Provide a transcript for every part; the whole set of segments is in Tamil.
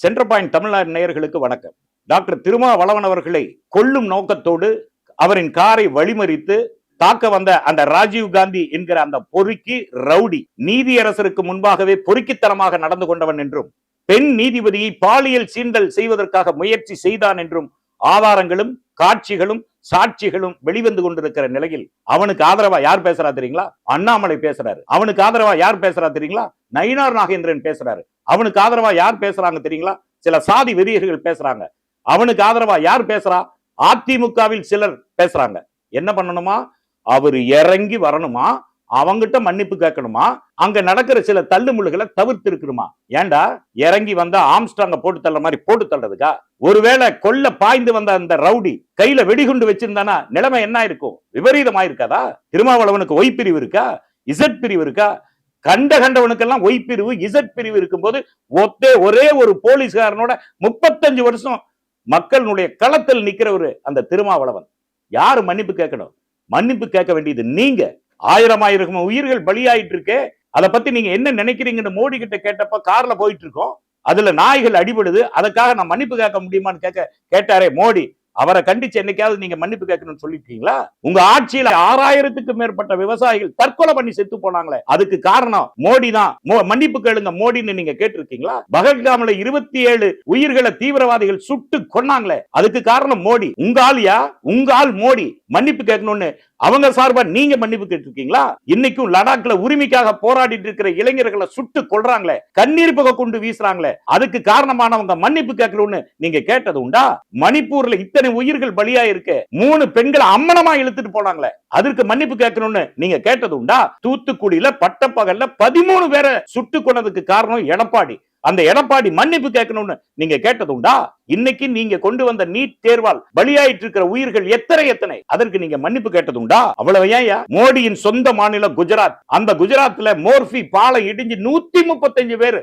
சென்டர் பாயிண்ட் தமிழ்நாடு நேயர்களுக்கு வணக்கம். டாக்டர் திருமாவளவன் அவர்களை கொல்லும் நோக்கத்தோடு அவரின் காரை வழிமறித்து தாக்க வந்த அந்த ராஜீவ் காந்தி என்கிற அந்த பொறுக்கி ரவுடி நீதியரசருக்கு முன்பாகவே பொறுக்கித்தனமாக நடந்து கொண்டவன் என்றும், பெண் நீதிபதியை பாலியல் சீண்டல் செய்வதற்காக முயற்சி செய்தான் என்றும் ஆதாரங்களும் காட்சிகளும் சாட்சிகளும் வெளிவந்து கொண்டிருக்கிற நிலையில் அவனுக்கு ஆதரவா யார் பேசுறா தெரியுங்களா? அண்ணாமலை பேசுறாரு. அவனுக்கு ஆதரவா யார் பேசுறா தெரியுங்களா? நயினார் நாகேந்திரன் பேசுறாரு. அவனுக்கு ஆதரவா யார் பேசுறாங்க தெரியுங்களா? சில சாதி வெறியர்கள் பேசுறாங்க. அவனுக்கு ஆதரவா யார் பேசுறா? அதிமுகவில் சிலர் பேசுறாங்க. என்ன பண்ணணுமா? அவர் இறங்கி வரணுமா, அவங்கிட்ட மன்னிப்பு கேட்கணுமா, அங்க நடக்கிற சில தள்ளுமுள்ளுகளை தவிர்த்து இருக்கணுமா? ஏண்டா இறங்கி வந்தா ஆம்ஸ்டாங்க போட்டு தள்ள மாதிரி போட்டு தள்ளதுக்கா? ஒருவேளை கொல்ல பாய்ந்து வந்த அந்த ரவுடி கையில வெடிகுண்டு வச்சிருந்தானா நிலைமை என்ன இருக்கும்? விபரீதமாயிருக்காதா? திருமாவளவனுக்கு ஒய் பிரிவு இருக்கா? இசட் பிரிவு இருக்கா? கண்டவனுக்கெல்லாம் ஒய் பிரிவு இசட் பிரிவு இருக்கும்போது ஒரே ஒரு போலீஸ்காரனோட 35 வருஷம் மக்களுடைய களத்தில் நிக்கிறவரு அந்த திருமாவளவன். யாரு மன்னிப்பு கேட்கணும்? மன்னிப்பு கேட்க வேண்டியது நீங்க. ஆயிரம் உயிர்கள் பலியாயிட்டு இருக்கே, அதை பத்தி நீங்க என்ன நினைக்கிறீங்கன்னு மோடி கிட்ட கேட்டப்ப கார்ல போயிட்டு இருக்கோம், அதுல நாய்கள் அடிபடுது, அதுக்காக நான் மன்னிப்பு கேட்க முடியுமான்னு கேட்டாரே மோடி. அவரை கண்டிச்சு என்னைக்காவது நீங்க மன்னிப்பு கேட்கணும்னு சொல்லிருக்கீங்களா? உங்க ஆட்சியில 6000க்கும் மேற்பட்ட விவசாயிகள் தற்கொலை பண்ணி செத்து போனாங்களே, அதுக்கு காரணம் மோடி தான். மன்னிப்பு கேளுங்க மோடின்னு நீங்க கேட்டிருக்கீங்களா? பகல்காம்ல 27 உயிர்களை தீவிரவாதிகள் சுட்டு கொன்னாங்களே, அதுக்கு காரணம் மோடி. உங்க ஆளியா? உங்க ஆள் மோடி. மன்னிப்பு கேட்கணும்னு அவங்க சார்பா நீங்க மன்னிப்பு கேட்டிருக்கீங்களா? இன்னைக்கும் லடாக்ல உரிமைக்காக போராடிட்டு இருக்கிற இளைஞர்களை சுட்டு கொள்றாங்களே, கண்ணீர் புகை கொண்டு வீசுறாங்களே, அதுக்கு காரணமானவங்க மன்னிப்பு கேட்கணும்னு நீங்க கேட்டது உண்டா? மணிப்பூர்ல இத்தனை உயிர்கள் பலியா இருக்கு, 3 பெண்களை அம்மனமா இழுத்துட்டு போனாங்களே, அதற்கு மன்னிப்பு கேட்கணும்னு நீங்க கேட்டது உண்டா? தூத்துக்குடியில பட்டப்பகல்ல 13 பேரை சுட்டு கொண்டதுக்கு காரணம் எடப்பாடி. அந்த எடப்பாடி மன்னிப்பு கேட்கணும்னு நீங்க கேட்டது உண்டா? இன்னைக்கு நீங்க கொண்டு வந்த நீட் தேர்வால் பலியாயிட்டு இருக்கிற உயிர்கள் எத்தனை, அதற்கு நீங்க மன்னிப்பு கேட்டது உண்டா? அவ்வளவு ஏன்? மோடியின் சொந்த மாநிலம் குஜராத், அந்த குஜராத்ல மோர்பி பாலை இடிஞ்சு 135 பேர்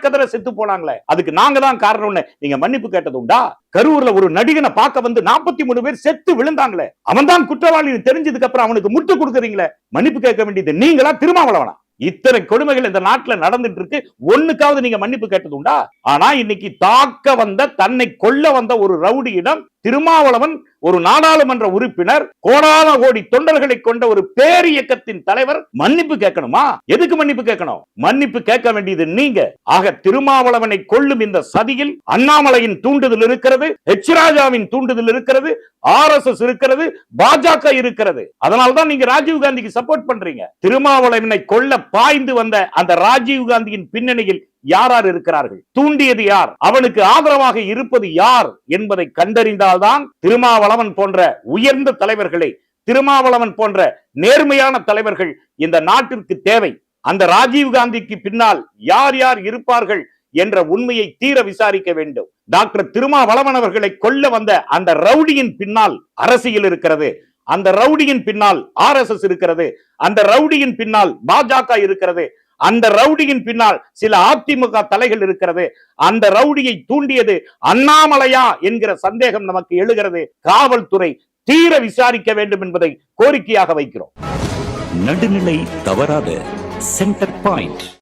கதற செத்து போனாங்களே, அதுக்கு நாங்க தான் காரணம்னு நீங்க மன்னிப்பு கேட்டது உண்டா? கரூர்ல ஒரு நடிகனை பார்க்க வந்து 43 பேர் செத்து விழுந்தாங்களே, அவன் தான் குற்றவாளின்னு தெரிஞ்சதுக்கு அப்புறம் அவனுக்கு முட்டு கொடுக்குறீங்களே, மன்னிப்பு கேட்க வேண்டியது நீங்களா திருமாவளவனா? இத்தனை கொடுமைகள் இந்த நாட்டில் நடந்துட்டு இருக்கு, ஒண்ணுக்காவது நீங்க மன்னிப்பு கேட்டது உண்டா? ஆனா இன்னைக்கு தாக்க வந்த, தன்னை கொல்ல வந்த ஒரு ரவுடியிடம் திருமாவளவன், ஒரு நாடாளுமன்ற உறுப்பினர், கோடான கோடி தொண்டர்களை கொண்ட ஒரு பேரியக்கத்தின் தலைவர் மன்னிப்பு கேட்கணுமா? எதுக்கு மன்னிப்பு கேட்கணும்? மன்னிப்பு கேட்க வேண்டியது நீங்க. ஆக திருமாவளவனை கொல்லும் இந்த சதியில் அண்ணாமலையின் தூண்டுதல் இருக்கிறது, எச் ராஜாவின் தூண்டுதல் இருக்கிறது, RSS இருக்கிறது, பாஜக இருக்கிறது. அதனால்தான் நீங்க ராஜீவ் காந்திக்கு சப்போர்ட் பண்றீங்க. திருமாவளவனை கொல்ல பாய்ந்து வந்த அந்த ராஜீவ் காந்தியின் பின்னணியில் யார் இருக்கிறார்கள்? தூண்டியது யார்? அவனுக்கு ஆதரவாக இருப்பது யார் என்பதை கண்டறிந்தால்தான் திருமாவளவன் போன்ற உயர்ந்த தலைவர்களை, திருமாவளவன் போன்ற நேர்மையான தலைவர்கள் இந்த நாட்டிற்கு தேவை. அந்த ராஜீவ் காந்திக்கு பின்னால் யார் யார் இருப்பார்கள் என்ற உண்மையை தீர விசாரிக்க வேண்டும். டாக்டர் திருமாவளவன் அவர்களை கொல்ல வந்த அந்த ரவுடியின் பின்னால் அரசியல் இருக்கிறது, அந்த ரவுடியின் பின்னால் RSS இருக்கிறது, அந்த ரவுடியின் பின்னால் பாஜக இருக்கிறது, அந்த ரவுடியின் பின்னால் சில அதிமுக தலைகள் இருக்கிறது. அந்த ரவுடியை தூண்டியது அண்ணாமலையா என்கிற சந்தேகம் நமக்கு எழுகிறது. காவல்துறை தீர விசாரிக்க வேண்டும் என்பதை கோரிக்கையாக வைக்கிறோம். நடுநிலை தவறாத சென்டர் பாயிண்ட்.